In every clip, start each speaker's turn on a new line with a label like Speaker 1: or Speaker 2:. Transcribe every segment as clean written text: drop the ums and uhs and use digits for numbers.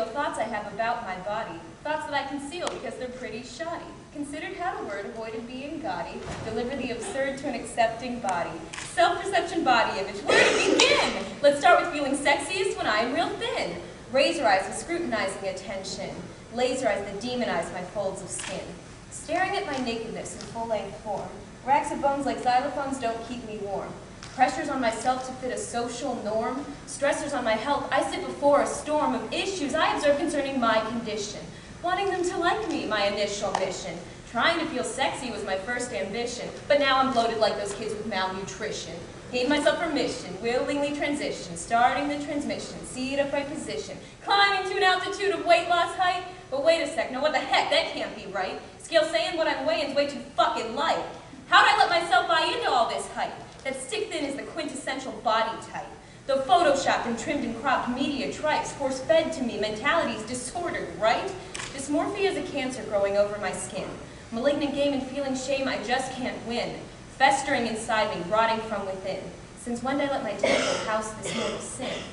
Speaker 1: real thoughts I have about my body, thoughts that I conceal because they're pretty shoddy. Considered how to word, avoided being gaudy, deliver the absurd to an accepting body. Self-perception, body image, where to begin? Let's start with feeling sexiest when I am real thin. Razor eyes with scrutinizing attention, laser eyes that demonize my folds of skin. Staring at my nakedness in full-length form, racks of bones like xylophones don't keep me warm. Pressures on myself to fit a social norm, stressors on my health, I sit before a storm of issues I observe concerning my condition. Wanting them to like me, my initial mission. Trying to feel sexy was my first ambition, but now I'm bloated like those kids with malnutrition. Gave myself permission, willingly transition, starting the transmission, seat upright position, climbing to an altitude of weight loss height. But wait a sec, no what the heck, that can't be right. Scale saying what I'm weighing's way too fucking light. How'd I let myself buy into all this hype? That stick thin is the quintessential body type. Though photoshopped and trimmed and cropped media tripes, force-fed to me, mentality's disordered, right? Dysmorphia is a cancer growing over my skin. Malignant game and feeling shame I just can't win. Festering inside me, rotting from within. Since when did I let my temple house this mortal sin?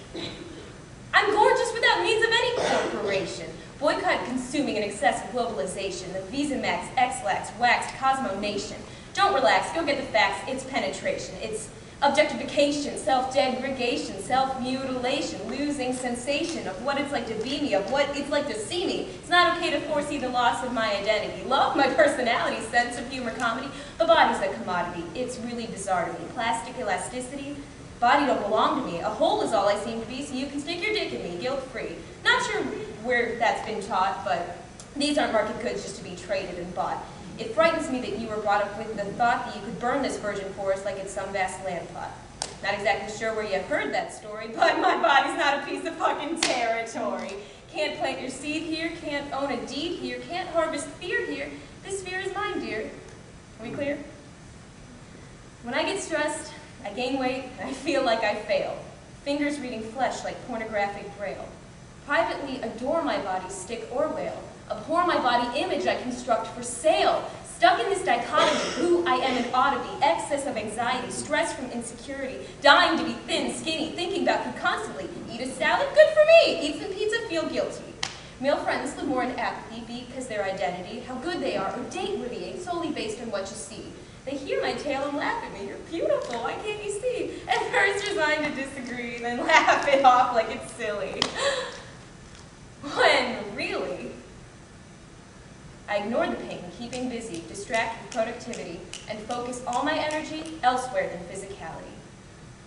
Speaker 1: I'm gorgeous without means of any corporation. Boycott consuming an excessive globalization. The Visa Max, X-Lax, waxed Cosmo Nation. Don't relax, go get the facts. It's penetration. It's objectification, self-degradation, self-mutilation, losing sensation of what it's like to be me, of what it's like to see me. It's not okay to foresee the loss of my identity. Love my personality, sense of humor, comedy. The body's a commodity. It's really bizarre to me. Plastic elasticity. Body don't belong to me. A hole is all I seem to be, so you can stick your dick in me, guilt-free. Not sure where that's been taught, but these aren't market goods just to be traded and bought. It frightens me that you were brought up with the thought that you could burn this virgin forest like it's some vast land plot. Not exactly sure where you heard that story, but my body's not a piece of fucking territory. Can't plant your seed here, can't own a deed here, can't harvest fear here. This fear is mine, dear. Are we clear? When I get stressed, I gain weight, and I feel like I fail. Fingers reading flesh like pornographic braille. Privately adore my body, stick or whale. Abhor my body image I construct for sale. Stuck in this dichotomy, who I am and ought to be, excess of anxiety, stress from insecurity, dying to be thin, skinny, thinking about food constantly. Eat a salad? Good for me. Eat some pizza? Feel guilty. Male friends live more in apathy, because their identity, how good they are, or date-worthy, ain't solely based on what you see. They hear my tale and laugh at me. You're beautiful, why can't you see? At first resigned to disagree, then laugh it off like it's silly. When really, I ignore the pain, keeping busy, distract with productivity, and focus all my energy elsewhere than physicality.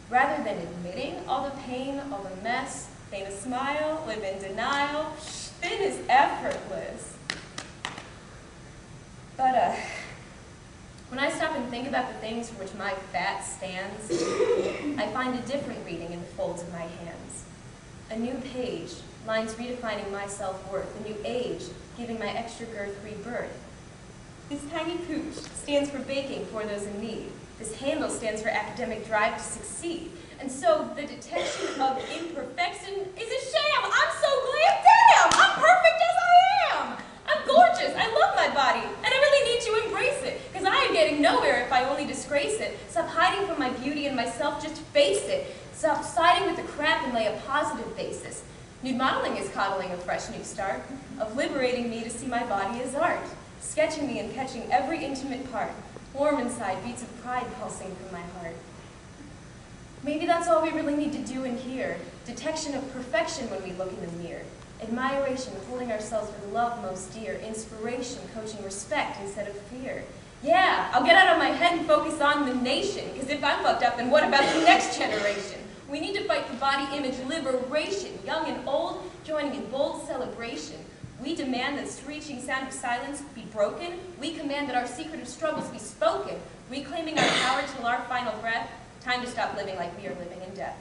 Speaker 1: Rather than admitting all the pain, all the mess, feign a smile, live in denial, thin is effortless. But when I stop and think about the things for which my fat stands, I find a different reading in the folds of my hands. A new page, lines redefining my self-worth, a new age, giving my extra girth rebirth. This tiny pooch stands for baking for those in need. This handle stands for academic drive to succeed. And so the detection of imperfection is a sham. I'm so glad, damn! I'm perfect as I am! I'm gorgeous, I love my body, and I really need to embrace it, because I am getting nowhere if I only disgrace it. Stop hiding from my beauty and myself, just face it. Stop siding with the crap and lay a positive basis. Nude modeling is coddling a fresh new start, of liberating me to see my body as art, sketching me and catching every intimate part, warm inside, beats of pride pulsing from my heart. Maybe that's all we really need to do in here, detection of perfection when we look in the mirror, admiration, holding ourselves with love most dear, inspiration, coaching respect instead of fear. Yeah, I'll get out of my head and focus on the nation, because if I'm fucked up, then what about the next generation? We need to fight for body image liberation, young and old, joining in bold celebration. We demand that the screeching sound of silence be broken. We command that our secretive struggles be spoken, reclaiming our power till our final breath. Time to stop living like we are living in death.